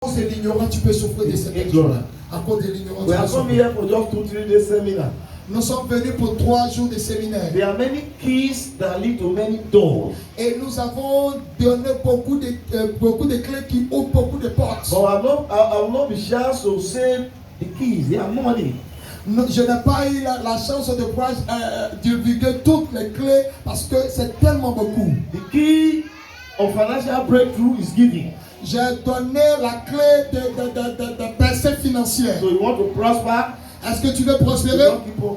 cause de l'ignorance, tu peux souffrir de cette joie. À cause de l'ignorance, We are come here for just 2-3 days seminar. nous sommes venus pour 3 jours de séminaire. There are many keys that lead to many doors. Et nous avons donné beaucoup de clés qui ouvrent beaucoup de portes. But I will not be shy to say the keys. They are money. Je n'ai pas eu la chance de pouvoir divulguer toutes les clés parce que c'est tellement beaucoup. The key of financial breakthrough is giving. J'ai donné la clé de percée financière. So you want to prosper? Est-ce que tu veux You prospérer? don't keep on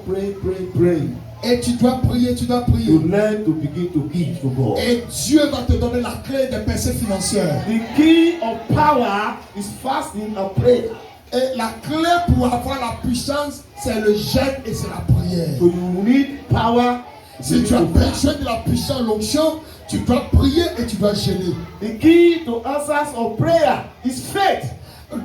praying. Et tu dois prier, tu dois prier. You learn to begin to give to God. Et Dieu va te donner la clé de percée financière. The key of power is fasting and prayer. Et la clé pour avoir la puissance, c'est le jeûne et c'est la prière. So you need power. Si tu as besoin de la puissance, l'onction, tu dois prier et tu dois jeûner. The key to answers of prayer is faith.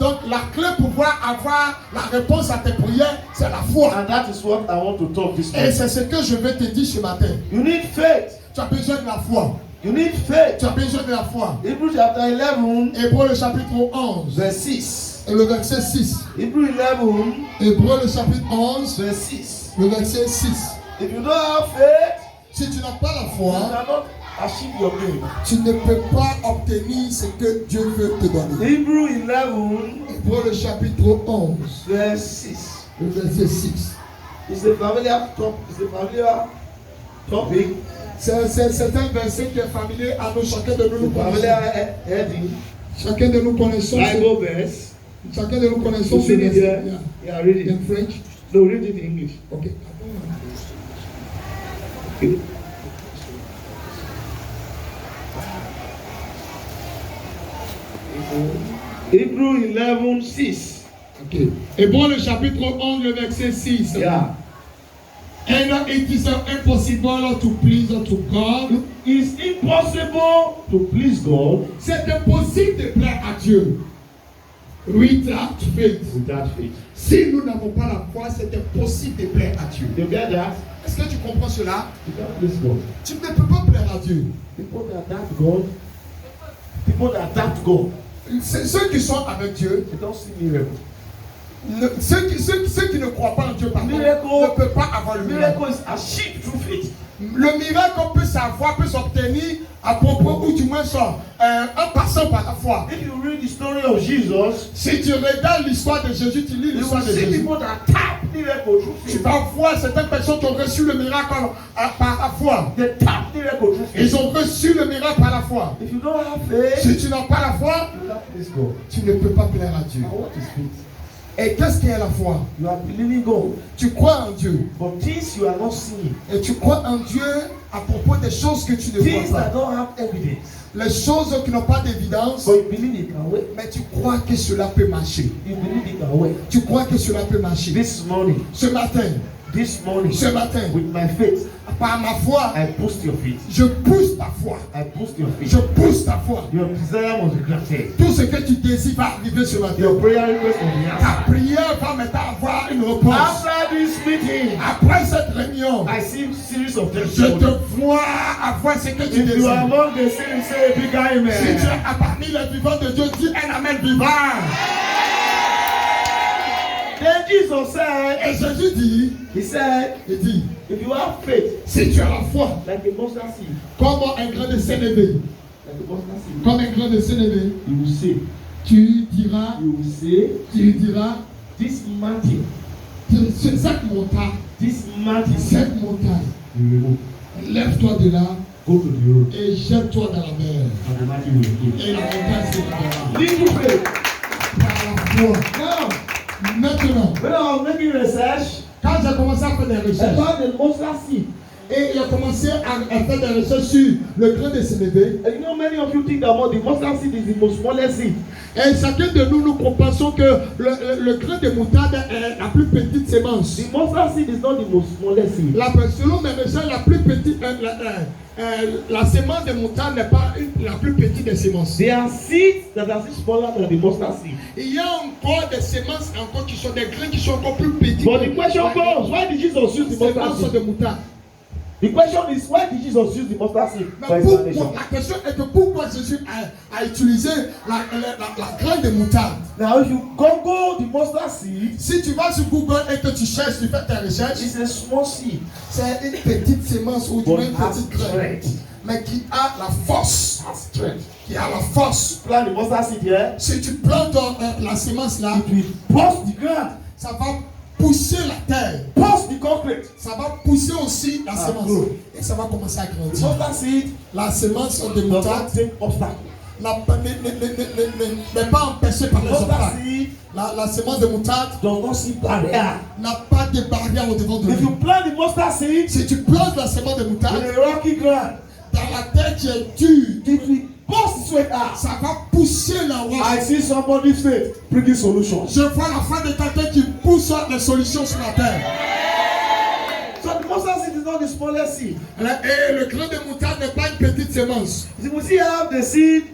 Donc la clé pour pouvoir avoir la réponse à tes prières, c'est la foi. And that is what I want to talk this Et morning. c'est ce que je vais te dire ce matin. You need faith. Tu as besoin de la foi. You need faith. Tu as besoin de la foi. Hebrews chapter 11, Hébreux le chapitre 11 verse 6. et le verset 6. Hebrews 11, Hébreux le chapitre 11, verse 6. le verset 6. If you don't have faith, Si tu n'as pas la you foi, cannot achieve your goal. tu ne peux pas obtenir ce que Dieu veut te donner. Hebrews 11, Hébreux le chapitre 11, verse 6. le verset 6. It's a familiar topic. C'est un verset qui est familier à nous, chacun de nous Familiar connaissons. heading. Chacun de nous connaissons. Bible verse. Chacun de nous connaissons You ce see it verset. there? Yeah. Yeah, read it. In French. No, read it in English. Okay. Hebrews 11, 6. Okay. Hébreux le chapitre 11, le verset 6. Yeah. And it is impossible to please to God. It's impossible to please God C'est impossible de plaire à Dieu. Without faith. without faith. Si nous n'avons pas la foi, c'est impossible de plaire à Dieu. You get that? Est-ce que tu comprends cela? You can't please God. Tu ne peux pas plaire à Dieu. People that doubt God, people that doubt God, Ceux qui sont avec Dieu, they don't see miracle. ceux qui ne croient pas en Dieu, pardon, Miracle. ne peuvent pas avoir le miracle. Miracle is achieved through faith. Le miracle peut savoir, peut s'obtenir à propos ou du moins en passant par la foi. If you read the story of Jesus, Si tu regardes l'histoire de Jésus, tu lis you l'histoire will de see Jésus. people that tap miracle through Tu faith. vas voir certaines personnes qui ont reçu le miracle par la foi. They tap miracle through Ils faith. ont reçu le miracle par la foi. If you don't have faith, Si tu n'as pas la foi, you can't please God. tu ne peux pas plaire à Dieu. Now what is faith? Et qu'est-ce qu'est la foi? You are believing God, Tu crois en Dieu. but things you are not seeing, Et tu crois en Dieu à propos des choses que tu ne things vois that pas. don't have evidence, Les choses qui n'ont pas d'évidence, but you believe it can work. mais tu crois que cela peut marcher. You believe it can work. Tu crois que cela peut marcher. This morning, Ce matin, with my faith, par ma foi, I boost your faith. je pousse ta foi. I boost your faith. Je pousse ta foi. Your desire must be granted. Tout ce que tu désires va arriver ce matin. Your prayer request will be Ta answered. prière va maintenant avoir une réponse. After this meeting, Après cette réunion, I see series of je testimonies. te vois avoir ce que tu If you are désires. among the saints, say a big Si tu es amen. parmi les vivants de Dieu, dis un amen vivant. Then Jesus said, Et Jésus dit, He said, il dit, if you have faith, si tu as la foi, like a mustard seed, comme un grain de sénévé, like a mustard seed, comme un grain de sénévé, you will say, tu diras, this mountain, cette montagne, cette montagne, you remove. lève-toi de là Go to the road, et jette-toi dans la mer. and the mountain will appear. Et la montagne s'élèvera. Little faith. Par la foi. Now, Maintenant, when I was making research, quand j'ai commencé à faire des I recherches, found the mustard seed. et il a commencé à faire des recherches sur le grain de sénévé, And you know, many of you think that the mustard seed is the most smallest seed. et chacun de nous pensons que le grain de moutarde est la plus petite sémence. The mustard seed is not the most smallest seed. Selon mes recherches, la plus petite, la sémence de moutarde n'est pas la plus petite des sémences. There are seeds that are still smaller than the mustard seed. Il y a encore des semences encore qui sont des grains qui sont encore plus petits. But the question goes, why did Jesus use the mustard Sémences seed? de moutarde. The question is, why did Jesus use the mustard seed for Mais pourquoi, explanation? la question est que pourquoi Jésus a utilisé la graine de moutarde? Now, if you Google the mustard seed, Si tu vas sur Google et que tu cherches, tu fais tes recherches, it's a small seed, c'est une petite sémence ou but une has petite graine, strength. mais qui a la force. Has strength. Qui a la force. Plant the mustard seed here, Si tu plantes la sémence là, it will burst the ground, ça va pousser la terre. burst the concrete. Ça va pousser aussi la sémence. cool. Et ça va commencer à The grandir. mustard seed La sémence de does not moutarde take obstacle. n'est pas empêchée par les Mustard obstacles. seed La sémence de moutarde does not see barrier. n'a pas de barrière au devant de If lui. you plant the mustard seed Si tu plantes la sémence de in moutarde a rocky ground, dans la terre qui est dure, it will burst its way out. ça va pousser la I roche. see somebody's faith bringing solutions. Je vois la fin de quelqu'un qui pousse les solutions sur la terre. So the mustard seed is not the smallest seed. Et le grain de moutarde n'est pas une petite sémence. You will see how the seed,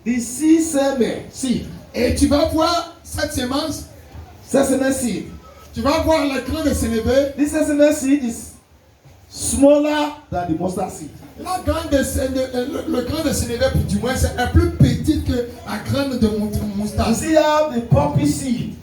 the seed semen, seed, Et tu vas voir cette sémence, sesame seed. tu vas voir le grain de sénévé. This sesame seed is smaller than the mustard seed. La graine le grain de sénévé, du moins, c'est plus petit que la graine de You moutarde. see how the poppy seed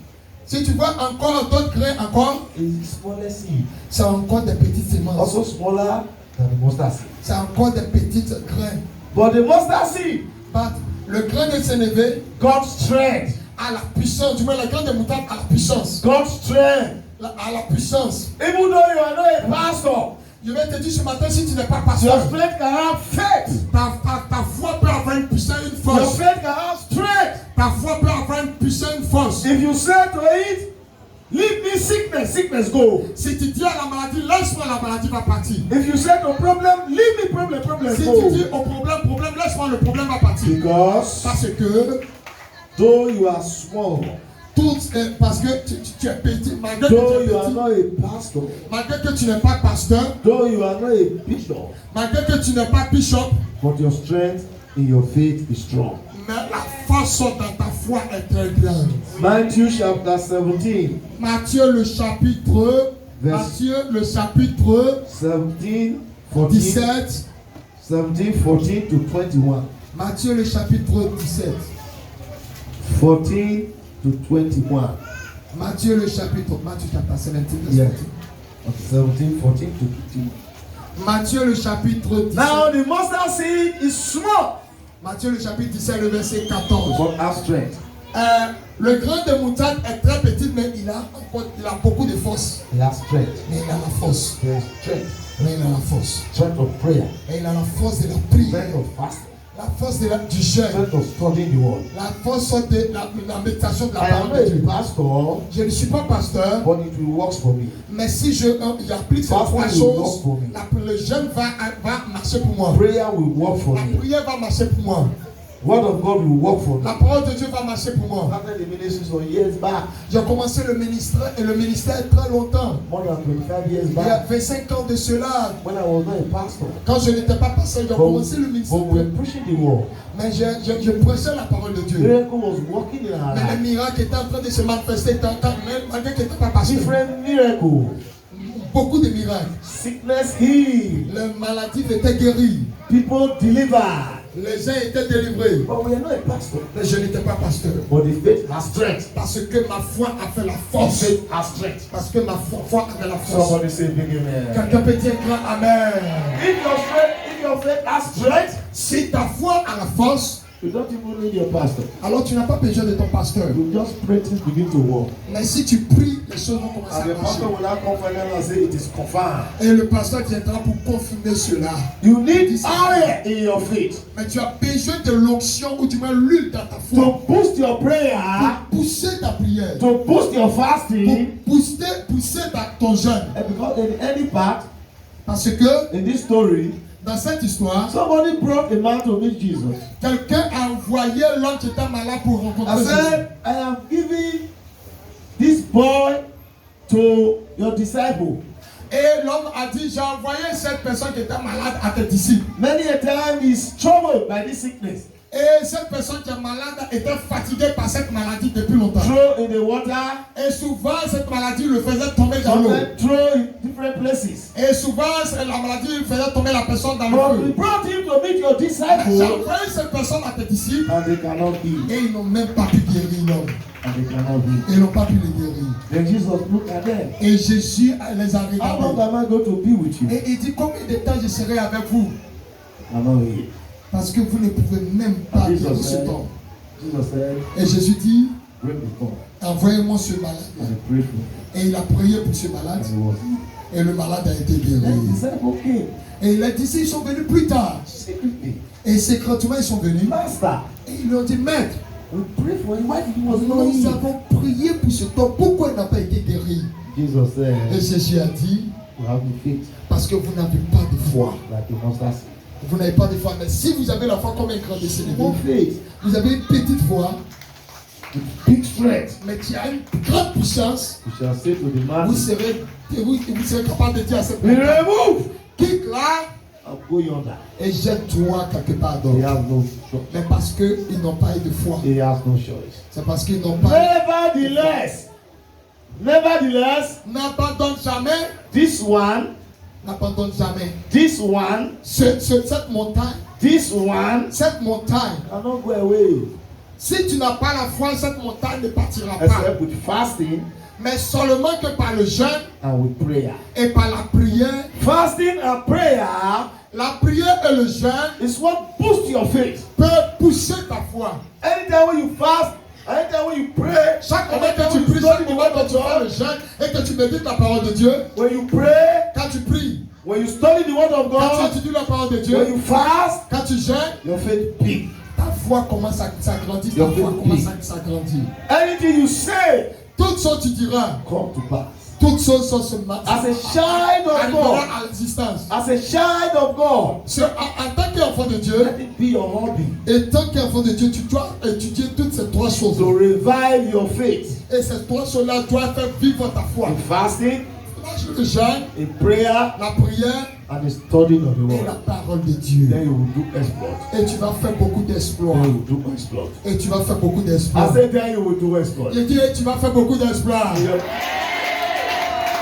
Si tu vois encore d'autres grains, encore, is the smallest seed. c'est encore des petites sémences. Also smaller than the mustard seed. C'est encore des petites grains. But the mustard seed But le grain de sénévé got strength. a la puissance, du moins le grain de moutarde a la puissance. Got strength. A la puissance. Even though you are not a pastor, Je vais te dire ce matin, si tu n'es pas your pasteur, strength can have faith. ta foi peut avoir une puissance, une Your force. faith can have strength. Ta foi peut avoir une puissance, une force. If you say to it, leave me sickness, sickness go. Si tu dis à la maladie, laisse-moi, la maladie va partir. If you say to problem, leave me problem, problem Si tu go. dis au problème, laisse-moi, le problème va partir. Because Parce que though you are small, parce que tu es petit, malgré though que tu you es are petit, not a pastor, malgré que tu n'es pas pasteur, though you are not a bishop, malgré que tu n'es pas bishop, but your strength in your faith is strong. mais la force dans ta foi est très grande. Matthew chapter 17, Matthieu le chapitre, Vers- Matthieu le chapitre 17, 14, 17, 17, 14 to 21. Matthieu le chapitre 17, 14 to 21. Matthieu le chapitre, Matthieu chapter 17, verse Yeah. 14. 17, 14 to 21. Matthieu le chapitre 17, Now the mustard seed is small, Matthieu le chapitre 17, le verset 14. but has strength. Le grain de moutarde est très petit, mais il a beaucoup de force. It has strength. Mais il a la force. There is strength. Mais il a la force. Strength of prayer. Et il a la force de la prière. Strength of fasting. La force du jeûne. Strength of studying the word. La force de la méditation de la I am parole not de a Dieu. pastor, Je ne suis pas pasteur, but it will work for me. mais si j'applique ces Pastor trois will choses, work for me. le jeûne va marcher pour moi. Prayer will work for La me. prière va marcher pour moi. Word of God will work for me. La parole de Dieu va marcher pour moi. After the ministry some years back, J'ai commencé le ministère très longtemps. more than 25 years Il y a back, 25 ans de cela. when I was not a pastor, Quand je n'étais pas pasteur, j'ai commencé le ministère. but we were pushing the word. Mais je prêchais la parole de Dieu. Miracle was working in our Mais le life. miracle était en train de se manifester malgré qu'il n'était pas pasteur. Different miracles. Beaucoup de miracles. Sickness healed. Les maladies étaient guéries. People delivered. Les gens étaient délivrés. But we are not a pastor. Mais je n'étais pas pasteur. But the faith has strength. Parce que ma foi a fait la The force. faith has strength. Parce que ma foi avait la force. Somebody say big amen. Quelqu'un peut dire grand amen. If your faith has strength, Si ta foi a la force, you don't even need your pastor. alors tu n'as pas besoin de ton pasteur. You just pray things begin to work. Mais si tu pries, les choses vont commencer And à the marcher. pastor will not come finally and say it is confirmed. Et le pasteur viendra pour confirmer cela. You need oil in your faith Mais tu as besoin de l'onction ou du moins l'huile dans ta foi. to boost your prayer, Pour pousser ta prière. to boost your Pour fasting. pousser ton jeûne. And because in any part Parce que in this story, dans cette histoire, somebody brought a man to meet Jesus. quelqu'un a envoyé l'homme qui était malade pour rencontrer I Jésus. said, I am giving this boy to your disciple. Et l'homme a dit, j'ai envoyé cette personne qui était malade à tes disciples. Many a time he's troubled by this sickness. Et cette personne qui est malade était fatiguée par cette maladie depuis longtemps. throw in the water, Et souvent, cette maladie le faisait tomber dans l'eau. sometimes throw in different places. Et souvent, la maladie faisait tomber la personne dans But le we feu. brought him to meet your J'ai disciples, envoyé cette personne à tes disciples and they cannot heal. et ils n'ont même pas pu guérir l'homme. And they cannot heal. Ils n'ont pas pu le guérir. Then Jesus looked at them. Et Jésus les a How long regardés. am I going to be with you? Et il dit, combien de temps je serai avec vous? Cannot heal. Parce que vous ne pouvez même pas Jesus guérir ce said, temps. Jesus said, Et Jésus dit, bring the phone. envoyez-moi ce malade. And he prayed for him. Et il a prié pour ce malade. And he was healed. Et le malade a été guéri. Then the disciple came Et les disciples sont venus plus tard. secretly. Et secrètement, ils sont venus. Master, Et ils lui ont dit, maître, we prayed for him. Why did he was not nous healed? avons prié pour ce temps. Pourquoi il n'a pas été guéri? Jesus Et said, Jésus a dit, you have the faith parce que vous n'avez pas de foi. like a mustard seed. Vous n'avez pas de foi. Mais si vous avez la foi comme un grand de Small sénégal, faith vous avez une petite foi, with big strength. mais qui a une grande puissance, You shall say to the vous mountain, serez capable de dire à cette be personne, removed quitte là and go yonder. et jette-toi quelque part They d'autre. have no choice. Mais parce qu'ils n'ont pas eu de foi. They have no choice. C'est parce qu'ils n'ont pas. Nevertheless, N'abandonne jamais. this one, Cette montagne, cannot go away si tu n'as pas la foi, cette montagne ne partira pas. except with fasting Mais seulement que par le jeûne and with prayer. et par la prière. Fasting and prayer La prière et le jeûne is what boosts your faith. peuvent pousser ta foi. Anytime when you fast, anytime when you pray, Chaque moment que tu anytime when you pries, study chaque the moment word que of tu fais le God, jeûne et que tu médites la parole de Dieu, when you pray, quand tu pries, when you study the word of quand God, tu étudies la parole de when Dieu, you fast, quand tu jeûnes, your faith big. ta foi commence à s'agrandir, ta Your foi faith commence big. à s'agrandir. Anything you say, Toutes choses tu diras, come to pass. toutes choses sont As a child of arriveront God, à l'existence. as a child of God, En tant qu'enfant de Dieu, let it be your hobby et tant qu'enfant de Dieu, tu dois étudier toutes ces trois choses. to revive your faith. Et ces trois choses-là doivent faire vivre ta foi. In fasting, Le jeûne, in prayer, la prière and the studying of the et la word. parole de Dieu. Then you will do exploit. Et tu vas faire beaucoup d'exploits. Then you will do exploit. Et tu vas faire beaucoup I d'exploits. said then you will do exploit. Je dis, tu vas faire beaucoup d'exploits.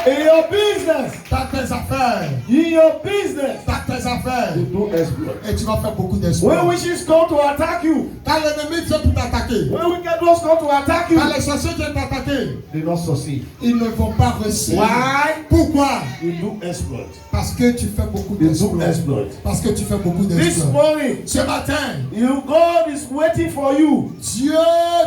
In your business, Dans tes affaires. in your business, Dans tes affaires. you do exploit. Et tu vas faire beaucoup When d'exploits. wishes come to attack you, Quand l'ennemi vient pour t'attaquer, when wicked ones come to attack you, quand les sorciers viennent t'attaquer, they not succeed. ils ne vont pas réussir. Why? Pourquoi? You do exploit. Parce que tu fais beaucoup You do d'exploits. exploit. Parce que tu fais beaucoup This d'exploits. morning, Ce matin, God is waiting for you Dieu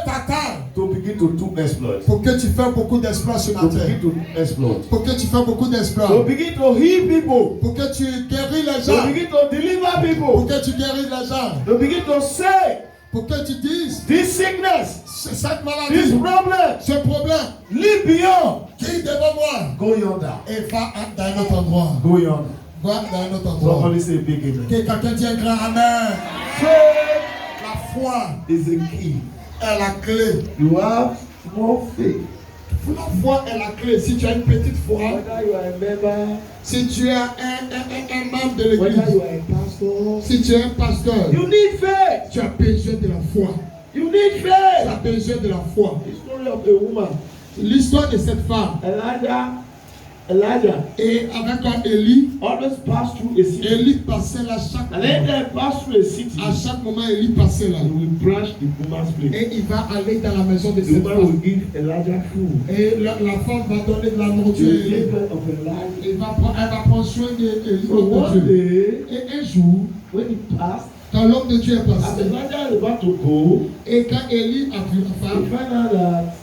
t'attend to begin to do exploit. pour que tu fasses beaucoup d'exploits ce To matin. begin to do exploit. Pour que tu fasses beaucoup d'exploits. To begin to heal people. Pour que tu guéris les To gens. begin to deliver Pour people. que tu guéris les gens. To begin to say, Pour que tu dises, this sickness, cette this maladie, problem, ce problème, live beyond. qui est devant moi, Go yonder. et va dans un autre endroit. Go yonder. Va dans un autre endroit. Somebody say big amen. Que quelqu'un dit un grand amen. Faith La foi is the key. est la clé. You have small faith. La foi est la clé. Si tu as une petite foi, Whether you are a member, si tu es un membre de whether you l'église, are a pastor, si tu es un pasteur, you need faith. tu as besoin de la foi. You need Tu as faith. besoin de la foi. The story of a woman, L'histoire de cette femme, Elijah, et avec Élie, always passed through a city. Élie passait là chaque And moment. then passed through a city. À chaque moment, Élie passait là. He will branch the woman's place. Et il va aller dans la maison de The cette woman femme. will give Elijah food. Et la femme va donner de la The nourriture à Élie. labor of Elijah. Elle va prendre soin d'Élie. So one day, Et un jour, when he passed, quand l'homme de Dieu est as passé, Elijah is about to go, et quand Élie a vu la he femme, found out that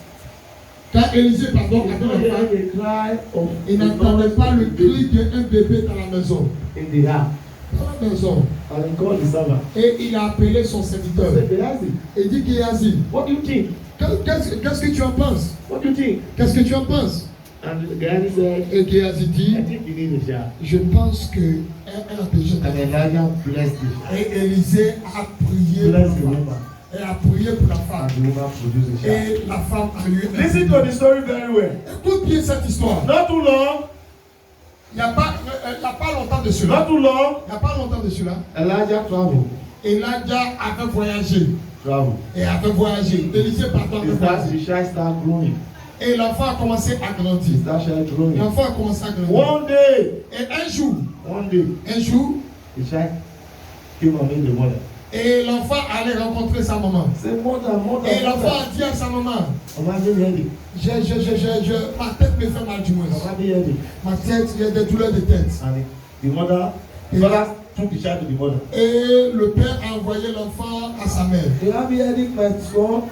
quand Élisée, pardon, he a not vu la femme, hearing the cry of il n'entendait pas le cri d'un bébé dans la maison. in the house. Dans la maison. And he called the servant. Et il a appelé son He serviteur. said, Gehazi, Il dit Géasi, what do you think? qu'est-ce que tu en penses? What do you think? Qu'est-ce que tu en penses? And Gehazi said, Et Géasi dit, I think you need a shower. je pense qu'elle a besoin And Elijah blessed the shower. Et Élisée a prié pour la Blessed the femme. woman. Et a prié pour la And femme. the woman produced a shower. Et la femme a eu un Listen to the story very well. Écoute bien cette histoire. Not too long, Il n'y a pas longtemps de cela. not too long, Il n'y a pas longtemps de cela. Elijah traveled. Elijah avait voyagé. Travel. Et avait voyagé. Élisée pardon avait voyagé. The child start growing. Et l'enfant a commencé à grandir. That child growing. L'enfant a commencé à grandir. One day. Et un jour, The child came and met the mother. et l'enfant allait rencontrer sa maman. Say, mother. Et l'enfant a dit à sa maman, I'm not ready. ma tête me fait mal du moins. I'm not ready. Ma tête, j'ai des douleurs de tête. And the father took the child to the mother. Et le père a envoyé l'enfant à sa mère. You have headache, my son.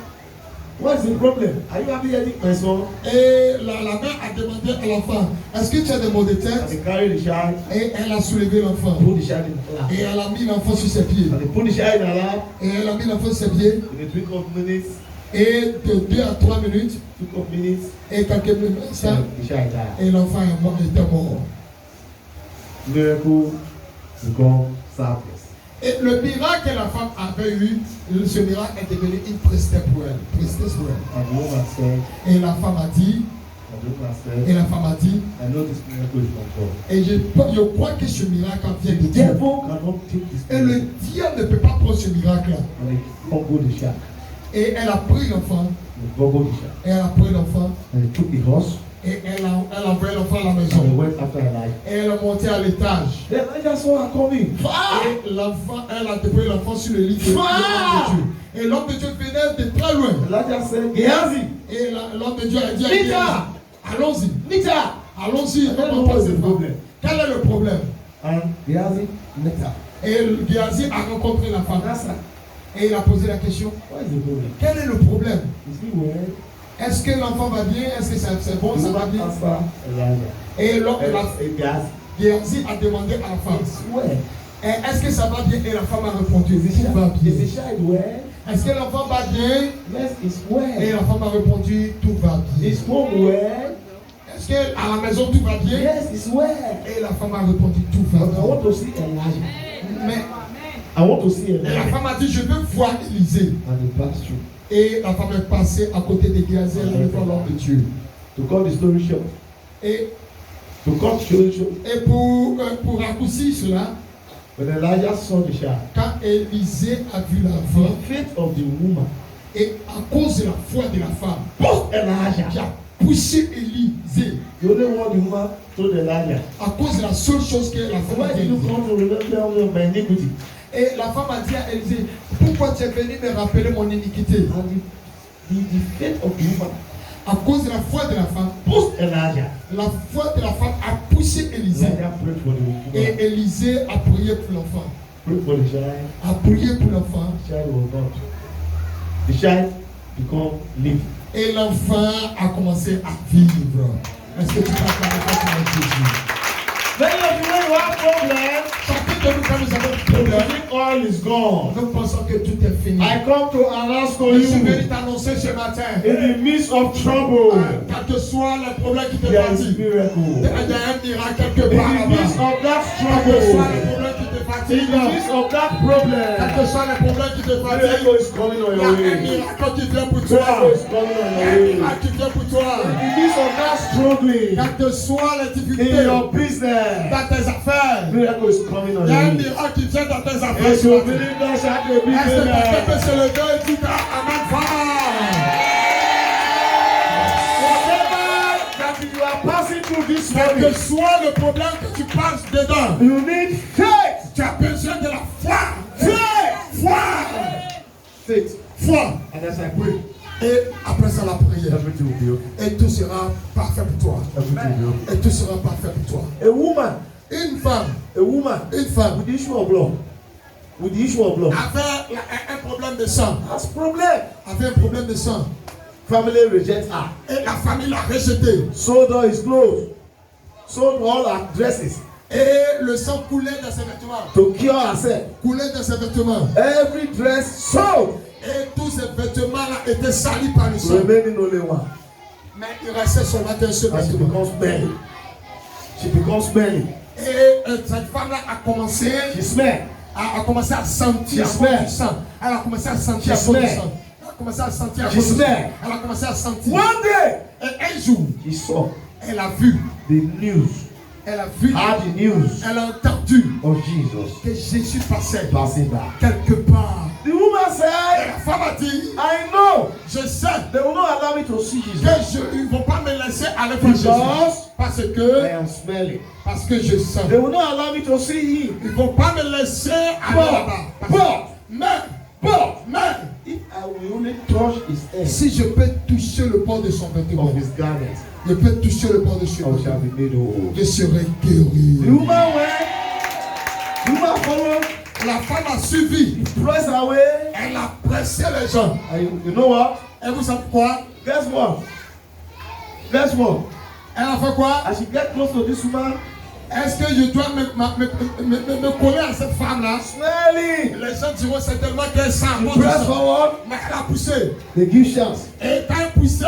What's the problem? Are you having headache, my son? Et la mère a demandé à l'enfant, est-ce que tu as des maux de And tête? they carried the child, Et elle a soulevé l'enfant. put the child in the lap. Et elle a mis l'enfant sur ses pieds. And they put the child in the lap. Et elle a mis l'enfant sur ses pieds. In a twinkle of minutes, Et de 2 à 3 minutes, et quelques minutes, ça, the child died. et l'enfant était mort. Miracle become sadness. Et le miracle que la femme avait eu, ce miracle est devenu une tristesse pour elle. Tristesse pour elle. And the woman said, Et la femme a dit, I know this miracle is from God. et je crois que ce miracle vient de The Dieu. devil cannot take this Et le miracle. diable ne peut pas prendre ce miracle-là. And they fumbled the child. Et elle a pris l'enfant, They fumbled the child. et elle a pris l'enfant, And they took the horse et elle a envoyé l'enfant à la and they maison. went after Elijah. Et elle est montée à l'étage. Then Elijah saw her coming. Et l'enfant, elle a déployé l'enfant sur le lit de l'homme de Dieu. Et l'homme de Dieu venait de très loin. Elijah said, Gehazi, Et l'homme de Dieu a dit à Nita, Géhazi, allons-y, Nita. allons-y, I don't on know va what's passer the par. problem. Quel est le problème? And Gehazi, Nita. Et Géhazi a rencontré la femme. That's her. Et il a posé la question, What is the problem? quel est le problème? Is he well? Est-ce que l'enfant va bien? Est-ce que c'est bon? The Ça va woman bien? answered Elijah. Et Gehazi, Géhazi a demandé à la femme, it's well. est-ce que ça va bien? Et la femme a répondu, Is the tout va bien. child well? Est-ce que l'enfant va bien? Yes, it's Et well. la femme a répondu, tout va bien. Is home well? Est-ce qu'à la maison tout va bien? Yes, it's well. Et la femme a répondu, tout va But I bien. want to see Elijah. Mais I want to see et la Elijah. femme a dit, je veux voir Élisée. And they passed through. Et la femme est passée à côté de Géhazi, elle allait voir l'homme de Dieu. To cut the story short. Et pour raccourcir cela, When Elijah saw the child, quand Élisée a vu l'enfant, the faith of the woman et à cause de la foi de la femme, qui Elijah. a poussé Élisée, The only one the woman told Elijah, à cause de la seule chose que la femme why a did you dit. come to remember my iniquity? Et la femme a dit à Élisée, pourquoi tu es venu me rappeler mon iniquité? And the faith of the woman À cause de la foi de la femme, pushed Elijah. la foi de la femme a poussé Élisée. Elijah prayed for the woman. Et Élisée a prié pour l'enfant. Prayed for the child. A prié pour l'enfant. The child was not. The child become living. Et l'enfant a commencé à vivre. Est-ce que tu peux acclamer Jésus? Many of you, when you have problems, Chacun de nous, quand nous avons you problème, think all is gone. nous pensons que tout est fini. I come to announce to Je suis you, venu t'annoncer ce matin, in the midst of trouble, quel que soit le problème qui te there is fatigue, miracle. il y a un miracle quelque In part the midst là-bas. of that Quel que soit le trouble, problème qui te in fatigue, the midst of that quel problem, que soit le problème qui te fatigue, miracle is coming on il y a your un way. miracle qui vient pour toi. Miracle is coming on Il y a your un way. miracle qui vient pour toi. In the midst of that struggling, Quelles que soient les in difficultés your business, dans tes affaires, miracle is coming on il y a un your way. miracle qui vient dans tes affaires. If ce you matin. believe that, shout a big Est-ce que quelqu'un peut amen. se lever et dire Amen fort? Whatever that you are passing through this Quel que morning, soit le problème que tu passes dedans, you need faith. tu as besoin de la foi. Faith. Foi. Faith. Foi. And as I pray, Et après ça, la prière. everything will be okay. Et tout sera parfait pour toi. Everything will be okay. Et tout sera parfait pour toi. A woman, Une femme with the issue of blood, avait un problème de sang. has problem. Avait un problème de sang. Family reject her. Et la famille l'a rejeté. Sold all his clothes. Sold all her dresses Et le sang coulait dans ses vêtements. to cure herself. Coulait dans ses vêtements. Every dress sold, Et tous ces vêtements-là étaient salis par le sang. remaining only one. Mais il restait seulement un seul And she vêtement. becomes smelly. She becomes smelly. Et cette femme-là a commencé She smell. à commencer à sentir à She cause smell. du sang. Elle a commencé à sentir à She cause du smell. sang. Elle a commencé à sentir à She cause du sang. smell. Elle a commencé à sentir. One day, Et un jour, she saw elle a vu the news Elle a vu, had the news elle a entendu of Jesus que Jésus passait passing by. quelque part. The woman Et said, la femme a dit, I know je sais they will not allow me to see Jesus que ils ne vont pas me laisser aller voir Jésus. because Parce I que, am smelling. je sens. They will not allow me to see him. Ils ne vont pas me laisser aller là-bas. Mais, If I will only touch his head si je peux toucher le bord de son vêtement, of his garment, je peux toucher le bord de son I shall vêtement, be made whole. je serai The guéri. woman went, the woman followed, La femme a suivi. pressed her way. Elle a pressé les gens. And you know what? Et vous savez quoi? Guess what? Guess what? Elle a fait quoi? As she get close to this woman, Est-ce que je dois me coller à cette femme-là? smelling, Les gens diront certainement qu'elle sent she bon. pressed forward, Mais elle a poussé. they give chance. Et quand elle poussait,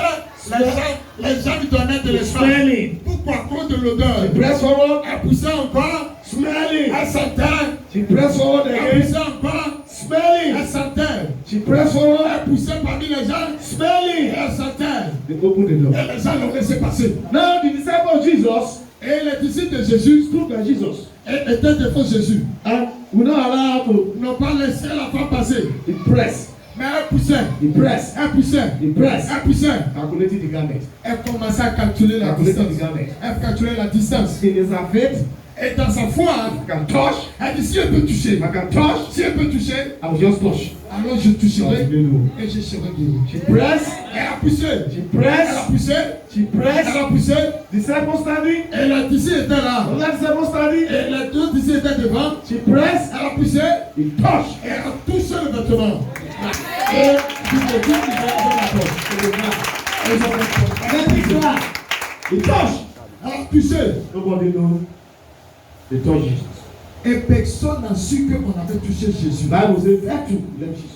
les gens lui donnaient de l'espace. Smelling, Pourquoi? À cause de l'odeur. she pressed forward, Elle poussait encore. smelling, Elle sentait. she pressed forward Elle again, poussait encore. smelling, Elle sentait. she pressed forward, Elle poussait parmi les gens. Et smelling. elle sentait. They opened the door. Et les gens l'ont laissé passer. Now the disciple of Jesus Et les disciples de Jésus stood by Jesus étaient devant Jésus. and would not allow her to. Ils n'ont pas laissé la femme passer. He pressed, Mais elle poussait. he pressed, Elle poussait. he pressed, Elle poussait. calculating the garment, Elle commençait à calculer la calculating distance. the garment. Elle calculait la distance. In his faith, Et dans sa foi, I can touch, elle dit si elle peut toucher, I can touch, si elle peut toucher, I will just touch. alors je toucherai She et je serai guéri. pressed, Elle a poussé. she Elle a pressed, poussé. she pressed. Elle a poussé. Disciple standing, Et les disciples étaient là. another disciple standing, Et les deux disciples étaient devant. she pressed, Elle a poussé. he touched. Et elle a touché le vêtement. Et il me dit qu'il va dans la porte. Then he cried, he touched. Elle a touché. Nobody knows they touched Jesus. Et personne n'a su qu'on avait touché Jésus. Bible says that too left Jesus.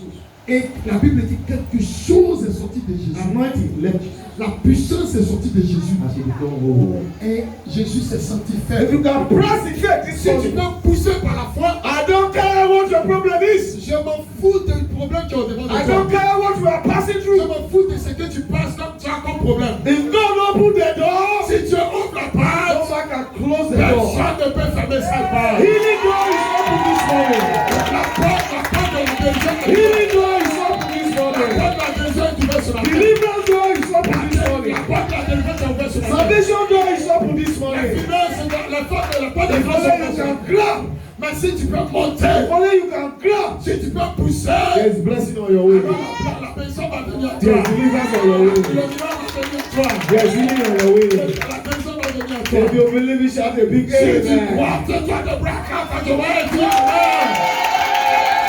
Et la Bible dit quelque chose est sorti de Jésus. Anointing left Jesus. La puissance est sortie de Jésus. As he become whole. Et Jésus s'est senti If faible. you can press the faith this Si tu morning, peux pousser par la foi, I don't care what your problem is. je m'en fous du problème qui est au devant de I don't toi. care what you are passing Je through. m'en fous de ce que tu passes comme tu as comme problème. If God open the door, Si Dieu ouvre la go porte, back and close the door. personne ne peut fermer cette porte. Healing door is open this morning. La porte de la guérison est Healing door is open this la morning. porte de la guérison est ouverte sur la terre. Deliverance door is open this morning. La porte de la délivrance est ouverte sur la terre. Salvation door is open this La morning. finance, la porte de la porte de If la only you finance est can ouverte. grab, Mais si tu peux monter, if only you can grab, si tu peux pousser, there is blessing on your way. alors la personne va venir à There toi. is deliverance on your Le way. miracle va venir à toi. There is healing on your way. La personne va venir à toi. If you believe it, shout a big Si tu amen. crois, c'est toi de break out and the way to amen.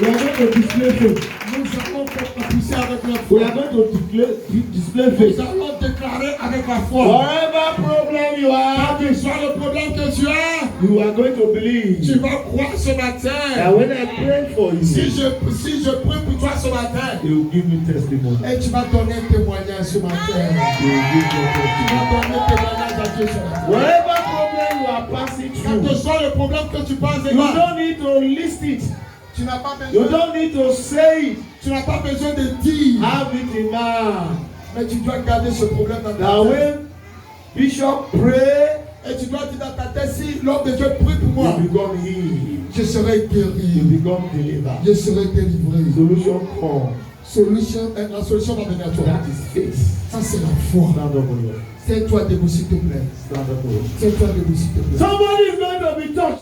We are going to display faith. Nous allons pousser avec notre We foi. are going to display Nous faith. allons déclarer avec la foi. Whatever problem you have, Quel que soit le problème que tu as, you are going to tu believe. vas croire ce matin. And when I pray for you, Si je prie pour toi ce matin, you will give me testimony. et tu vas donner un témoignage ce matin. You will give me Tu testimony. vas donner un témoignage à Dieu ce matin. Whatever problem you are passing Quel que through, soit le problème que tu passes you devant, don't need to list it. tu n'as pas You besoin, don't need to say it. tu n'as pas besoin de dire, Have it in mind. mais tu dois garder ce problème dans That ta tête. when Bishop pray, Et tu dois dire dans ta tête, si l'homme de Dieu prie pour moi, you become healed. je serai You guéri, become delivered. je serai délivré. Solution comes. La solution va venir à toi. That is faith. Ça c'est la foi. Stand up on your C'est toi debout s'il te plaît. stand up on your C'est toi debout s'il te plaît. Somebody is going to be touched.